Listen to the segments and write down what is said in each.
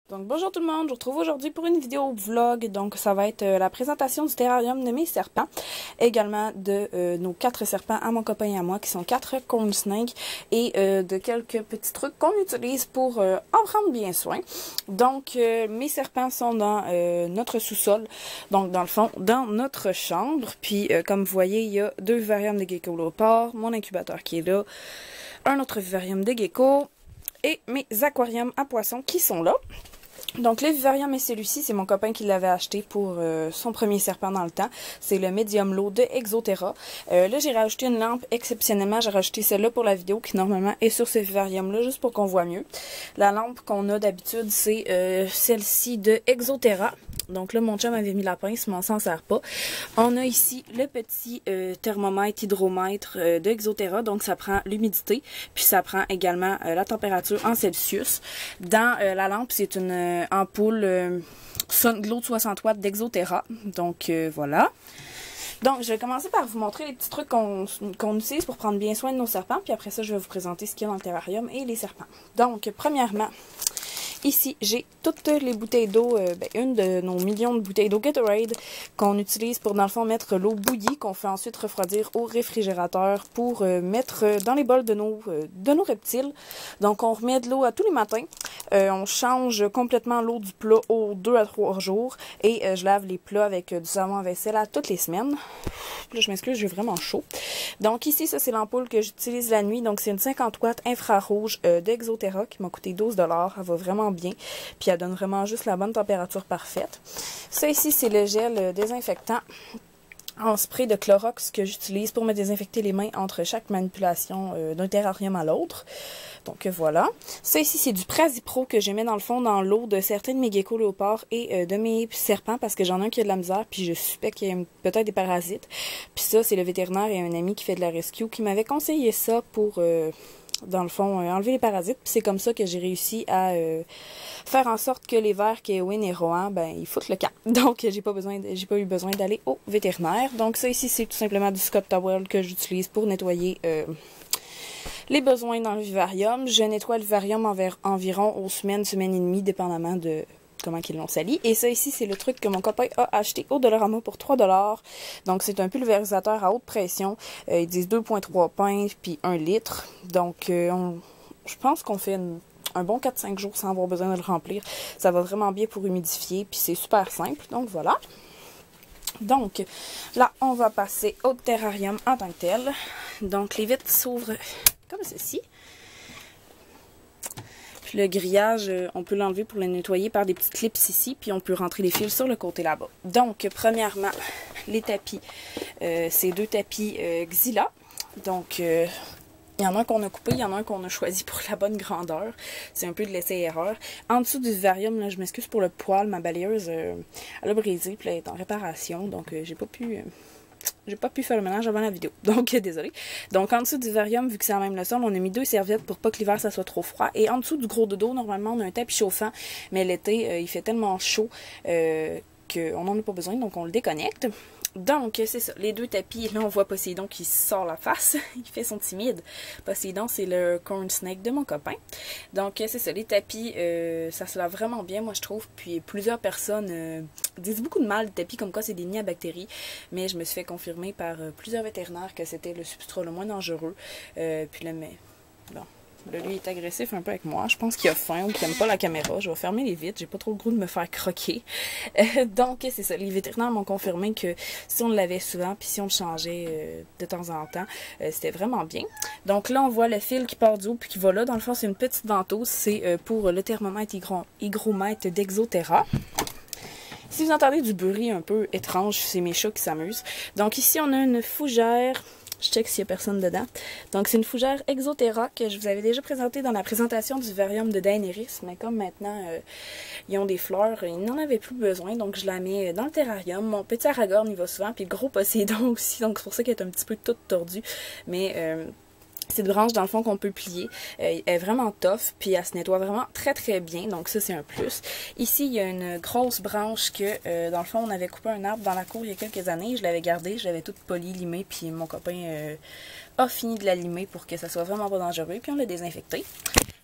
Donc bonjour tout le monde, je vous retrouve aujourd'hui pour une vidéo vlog. Donc ça va être la présentation du terrarium de mes serpents, également de nos 4 serpents à mon copain et à moi qui sont 4 corn snakes et de quelques petits trucs qu'on utilise pour en prendre bien soin. Donc mes serpents sont dans notre sous-sol, donc dans le fond dans notre chambre. Puis comme vous voyez, il y a 2 vivariums de geckos léopards, mon incubateur qui est là, un autre vivarium de geckos et mes aquariums à poissons qui sont là. Donc le vivarium est celui-ci, c'est mon copain qui l'avait acheté pour son premier serpent dans le temps. C'est le Medium Low de Exoterra. Là j'ai rajouté une lampe exceptionnellement, j'ai rajouté celle-là pour la vidéo qui normalement est sur ce vivarium-là juste pour qu'on voit mieux. La lampe qu'on a d'habitude c'est celle-ci de Exoterra. Donc là, mon chum avait mis la pince, mais on s'en sert pas. On a ici le petit thermomètre, hydromètre de Exoterra. Donc ça prend l'humidité, puis ça prend également la température en Celsius. Dans la lampe, c'est une ampoule Glow de 60 watts d'Exoterra. Donc voilà. Donc, je vais commencer par vous montrer les petits trucs qu'on utilise pour prendre bien soin de nos serpents. Puis après ça, je vais vous présenter ce qu'il y a dans le terrarium et les serpents. Donc, premièrement, ici, j'ai toutes les bouteilles d'eau, une de nos millions de bouteilles d'eau Gatorade qu'on utilise pour, dans le fond, mettre l'eau bouillie qu'on fait ensuite refroidir au réfrigérateur pour mettre dans les bols de nos reptiles. Donc, on remet de l'eau à tous les matins. On change complètement l'eau du plat aux 2 à 3 jours et je lave les plats avec du savon à vaisselle à toutes les semaines. Là, je m'excuse, j'ai vraiment chaud. Donc ici, ça c'est l'ampoule que j'utilise la nuit. Donc c'est une 50 watts infrarouge d'Exoterra qui m'a coûté 12 $. Elle va vraiment bien. Puis elle donne vraiment juste la bonne température parfaite. Ça ici, c'est le gel désinfectant en spray de Clorox que j'utilise pour me désinfecter les mains entre chaque manipulation d'un terrarium à l'autre. Donc voilà. Ça ici, c'est du Prasipro que je mets dans le fond dans l'eau de certains de mes geckos léopards et de mes serpents parce que j'en ai un qui a de la misère puis je suspecte qu'il y a peut-être des parasites. Puis ça, c'est le vétérinaire et un ami qui fait de la rescue qui m'avait conseillé ça pour, dans le fond, enlever les parasites. Puis c'est comme ça que j'ai réussi à faire en sorte que les vers Keowin et Rohan, ben, ils foutent le camp. Donc, j'ai pas eu besoin d'aller au vétérinaire. Donc ça ici, c'est tout simplement du Scott Towel que j'utilise pour nettoyer les besoins dans le vivarium. Je nettoie le vivarium environ aux semaine et demie, dépendamment de comment ils l'ont sali. Et ça ici, c'est le truc que mon copain a acheté au Dollarama pour 3 $. Donc, c'est un pulvérisateur à haute pression. Ils disent 2,3 pintes puis 1 litre. Donc, je pense qu'on fait un bon 4-5 jours sans avoir besoin de le remplir. Ça va vraiment bien pour humidifier, puis c'est super simple. Donc, voilà. Donc, là, on va passer au terrarium en tant que tel. Donc, les vitres s'ouvrent comme ceci. Puis le grillage, on peut l'enlever pour le nettoyer par des petites clips ici, puis on peut rentrer les fils sur le côté là-bas. Donc, premièrement, les tapis. C'est 2 tapis Xyla. Donc, il y en a un qu'on a coupé, il y en a un qu'on a choisi pour la bonne grandeur. C'est un peu de l'essai-erreur. En dessous du vivarium, là, je m'excuse pour le poil, ma balayeuse, elle a brisé, puis elle est en réparation, donc j'ai pas pu faire le ménage avant la vidéo, donc désolé. Donc en dessous du vivarium, vu que c'est la même le sol, on a mis 2 serviettes pour pas que l'hiver ça soit trop froid. Et en dessous du gros dodo, normalement on a un tapis chauffant, mais l'été il fait tellement chaud qu'on n'en a pas besoin, donc on le déconnecte. Donc, c'est ça, les 2 tapis, là on voit Poséidon qui sort la face, il fait son timide. Poséidon, c'est le corn snake de mon copain. Donc, c'est ça, les tapis, ça se lave vraiment bien, moi je trouve. Puis plusieurs personnes disent beaucoup de mal des tapis, comme quoi c'est des nids à bactéries. Mais je me suis fait confirmer par plusieurs vétérinaires que c'était le substrat le moins dangereux. Puis là, mais bon. Là, lui, il est agressif un peu avec moi. Je pense qu'il a faim ou qu'il n'aime pas la caméra. Je vais fermer les vitres. J'ai pas trop le goût de me faire croquer. Donc, c'est ça. Les vétérinaires m'ont confirmé que si on le lavait souvent, puis si on le changeait de temps en temps, c'était vraiment bien. Donc là, on voit le fil qui part du haut puis qui va là. Dans le fond, c'est une petite ventouse. C'est pour le thermomètre hygromètre d'Exoterra. Si vous entendez du bruit un peu étrange, c'est mes chats qui s'amusent. Donc ici, on a une fougère. Je check s'il n'y a personne dedans. Donc, c'est une fougère Exoterra que je vous avais déjà présentée dans la présentation du vivarium de Daenerys. Mais comme maintenant, ils ont des fleurs, ils n'en avaient plus besoin. Donc, je la mets dans le terrarium. Mon petit Aragorn, il va souvent. Puis le gros Poséidon aussi. Donc, c'est pour ça qu'elle est un petit peu toute tordue. Mais c'est une branche dans le fond qu'on peut plier. Elle est vraiment tough, puis elle se nettoie vraiment très très bien, donc ça c'est un plus. Ici, il y a une grosse branche que, dans le fond, on avait coupé un arbre dans la cour il y a quelques années. Je l'avais gardée, je l'avais toute polie, limée, puis mon copain a fini de la limer pour que ça soit vraiment pas dangereux, puis on l'a désinfecté.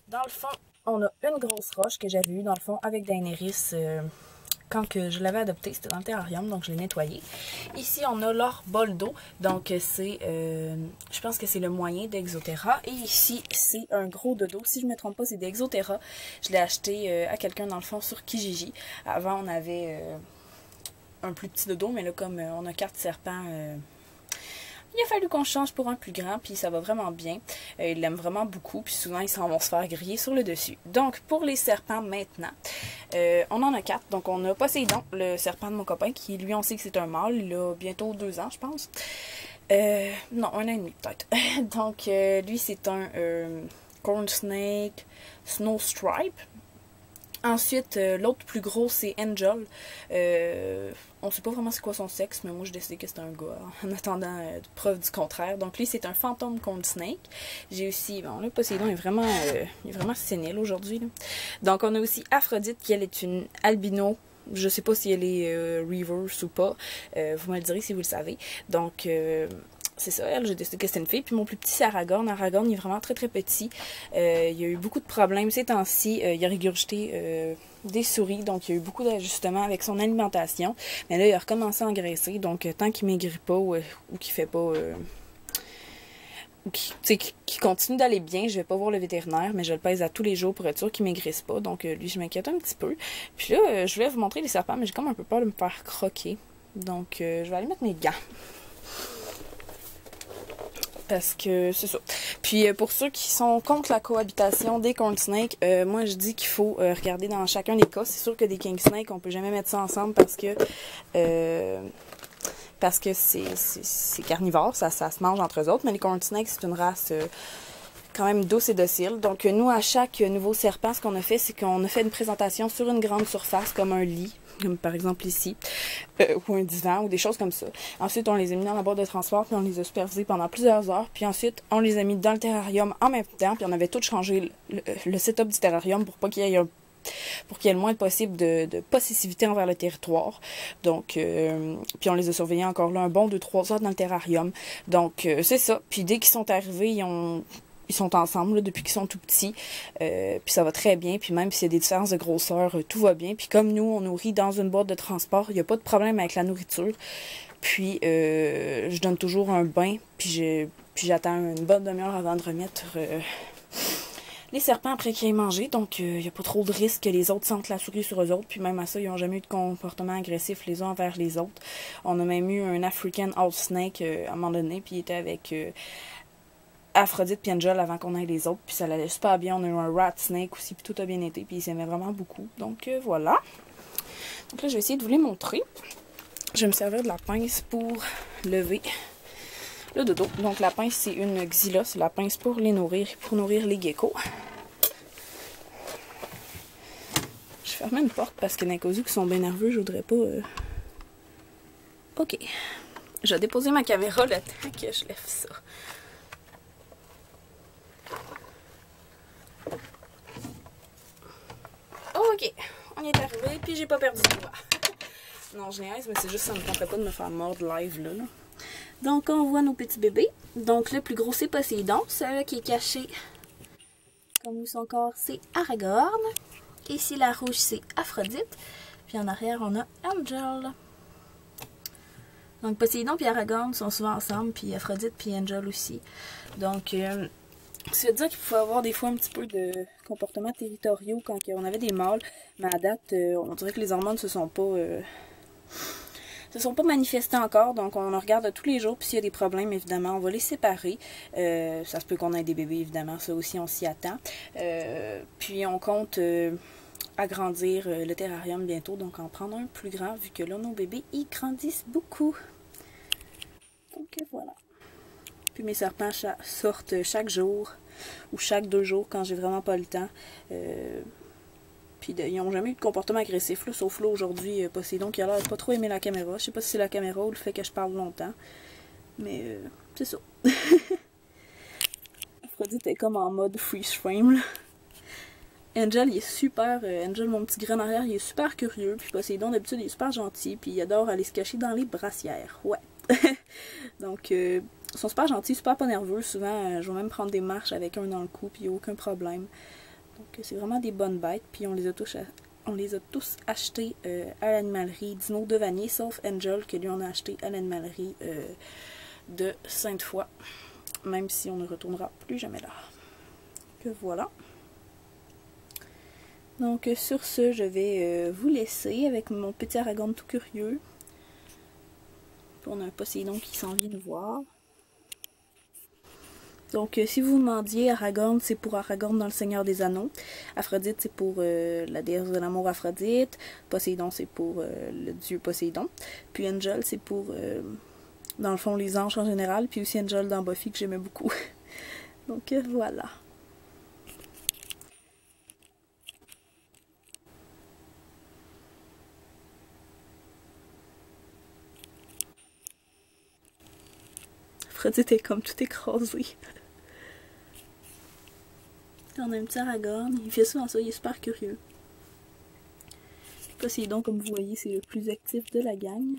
Dans le fond, on a une grosse roche que j'avais eue dans le fond avec Daenerys quand que je l'avais adopté. C'était dans le terrarium, donc je l'ai nettoyé. Ici, on a leur bol d'eau. Donc, c'est, je pense que c'est le moyen d'Exoterra. Et ici, c'est un gros dodo. Si je ne me trompe pas, c'est d'Exoterra. Je l'ai acheté à quelqu'un dans le fond sur Kijiji. Avant, on avait un plus petit dodo, mais là, comme on a 4 serpents... il a fallu qu'on change pour un plus grand, puis ça va vraiment bien. Il l'aime vraiment beaucoup, puis souvent ils s'en vont se faire griller sur le dessus. Donc, pour les serpents maintenant, on en a 4. Donc, on a Poséidon, le serpent de mon copain, qui lui, on sait que c'est un mâle. Il a bientôt 2 ans, je pense. Non, 1 an et demi peut-être. Donc, lui, c'est un Corn Snake Snow Stripe. Ensuite, l'autre plus gros, c'est Angel. On sait pas vraiment c'est quoi son sexe, mais moi, je décidé que c'était un gars, en attendant preuve du contraire. Donc, lui, c'est un fantôme contre Snake. J'ai aussi, bon, là, Poséidon est vraiment sénile aujourd'hui. Donc, on a aussi Aphrodite, qui, elle, est une albino. Je sais pas si elle est reverse ou pas. Vous me le direz si vous le savez. Donc... c'est ça, elle, j'ai décidé que c'était une fille. Puis mon plus petit, c'est Aragorn. Aragorn, il est vraiment très très petit. Il y a eu beaucoup de problèmes ces temps-ci. Il a régurgité des souris, donc il y a eu beaucoup d'ajustements avec son alimentation. Mais là, il a recommencé à engraisser. Donc tant qu'il maigrit pas ou qu'il fait pas... qui continue d'aller bien, je vais pas voir le vétérinaire, mais je le pèse à tous les jours pour être sûr qu'il maigrisse pas. Donc lui, je m'inquiète un petit peu. Puis là, je voulais vous montrer les serpents, mais j'ai comme un peu peur de me faire croquer. Donc je vais aller mettre mes gants. Parce que c'est ça. Puis pour ceux qui sont contre la cohabitation des corn snakes, moi je dis qu'il faut regarder dans chacun des cas. C'est sûr que des king snakes, on peut jamais mettre ça ensemble parce que c'est carnivore, ça se mange entre eux autres. Mais les corn snakes, c'est une race quand même douce et docile. Donc nous, à chaque nouveau serpent, ce qu'on a fait, c'est qu'on a fait une présentation sur une grande surface, comme un lit. Comme par exemple ici, ou un divan, ou des choses comme ça. Ensuite, on les a mis dans la boîte de transport, puis on les a supervisés pendant plusieurs heures. Puis ensuite, on les a mis dans le terrarium en même temps, puis on avait tout changé le setup du terrarium pour pas qu'il y ait le moins possible de possessivité envers le territoire. Donc, puis on les a surveillés encore là un bon 2-3 heures dans le terrarium. Donc, c'est ça. Puis dès qu'ils sont arrivés, ils sont ensemble là, depuis qu'ils sont tout petits. Puis ça va très bien. Puis même s'il y a des différences de grosseur, tout va bien. Puis comme nous, on nourrit dans une boîte de transport, il n'y a pas de problème avec la nourriture. Puis je donne toujours un bain. Puis j'attends une bonne demi-heure avant de remettre les serpents après qu'ils aient mangé. Donc il n'y a pas trop de risque que les autres sentent la souris sur eux autres. Puis même à ça, ils n'ont jamais eu de comportement agressif les uns envers les autres. On a même eu un African House Snake à un moment donné. Puis il était avec... Aphrodite puis Angel avant qu'on ait les autres, puis ça allait super bien. On a eu un rat snake aussi, puis tout a bien été, puis ils s'aimaient vraiment beaucoup. Donc voilà. Donc là, je vais essayer de vous les montrer. Je vais me servir de la pince pour lever le dodo. Donc la pince, c'est une Xyla, c'est la pince pour les nourrir, pour nourrir les geckos. Je ferme une porte parce que dans les cas où qui sont bien nerveux, je voudrais pas... Ok. Je vais déposer ma caméra le temps que je lève ça. Ok, on y est arrivé, puis j'ai pas perdu de doigt. Non, je niaise, mais c'est juste que ça me tenterait pas de me faire mordre live là. Donc, on voit nos petits bébés. Donc, le plus gros, c'est Poséidon. Celui qui est caché comme où son corps, c'est Aragorn. Ici, la rouge, c'est Aphrodite. Puis en arrière, on a Angel. Donc, Poséidon et Aragorn sont souvent ensemble, puis Aphrodite puis Angel aussi. Donc, ça veut dire qu'il faut avoir des fois un petit peu de comportements territoriaux quand on avait des mâles. Mais à date, on dirait que les hormones se sont pas manifestées encore. Donc on en regarde tous les jours. Puis s'il y a des problèmes, évidemment, on va les séparer. Ça se peut qu'on ait des bébés, évidemment. Ça aussi, on s'y attend. Puis on compte agrandir le terrarium bientôt. Donc en prendre un plus grand, vu que là, nos bébés, ils grandissent beaucoup. Donc voilà. Puis mes serpents sortent chaque jour ou chaque 2 jours quand j'ai vraiment pas le temps. Puis ils n'ont jamais eu de comportement agressif, là, sauf là aujourd'hui, Poséidon qui a l'air de pas trop aimer la caméra. Je sais pas si c'est la caméra ou le fait que je parle longtemps. Mais c'est ça. Aphrodite est comme en mode freeze frame. Là. Angel, il est super... Angel, mon petit grain arrière, il est super curieux. Puis Poséidon, d'habitude, il est super gentil. Puis il adore aller se cacher dans les brassières. Ouais. Donc... ils sont super gentils, super pas nerveux. Souvent, je vais même prendre des marches avec un dans le cou, puis il n'y a aucun problème. Donc c'est vraiment des bonnes bêtes, puis on les a tous achetés à l'animalerie Dino de Vanier, sauf Angel, que lui on a acheté à l'animalerie de Sainte-Foy, même si on ne retournera plus jamais là. Que voilà. Donc sur ce, je vais vous laisser avec mon petit Aragorn tout curieux. On a un Poséidon qui s'en vient nous voir. Donc si vous me demandiez, Aragorn c'est pour Aragorn dans le Seigneur des Anneaux. Aphrodite c'est pour la déesse de l'amour Aphrodite. Poséidon c'est pour le dieu Poséidon. Puis Angel c'est pour dans le fond les anges en général. Puis aussi Angel dans Buffy que j'aimais beaucoup. Donc voilà. Aphrodite est comme tout écrasé. On a un petit Aragorn, il fait souvent ça, il est super curieux. Poséidon, comme vous voyez, c'est le plus actif de la gang.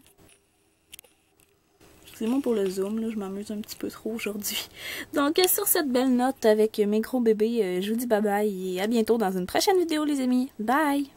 Excusez-moi pour le zoom, là, je m'amuse un petit peu trop aujourd'hui. Donc sur cette belle note avec mes gros bébés, je vous dis bye bye et à bientôt dans une prochaine vidéo les amis. Bye!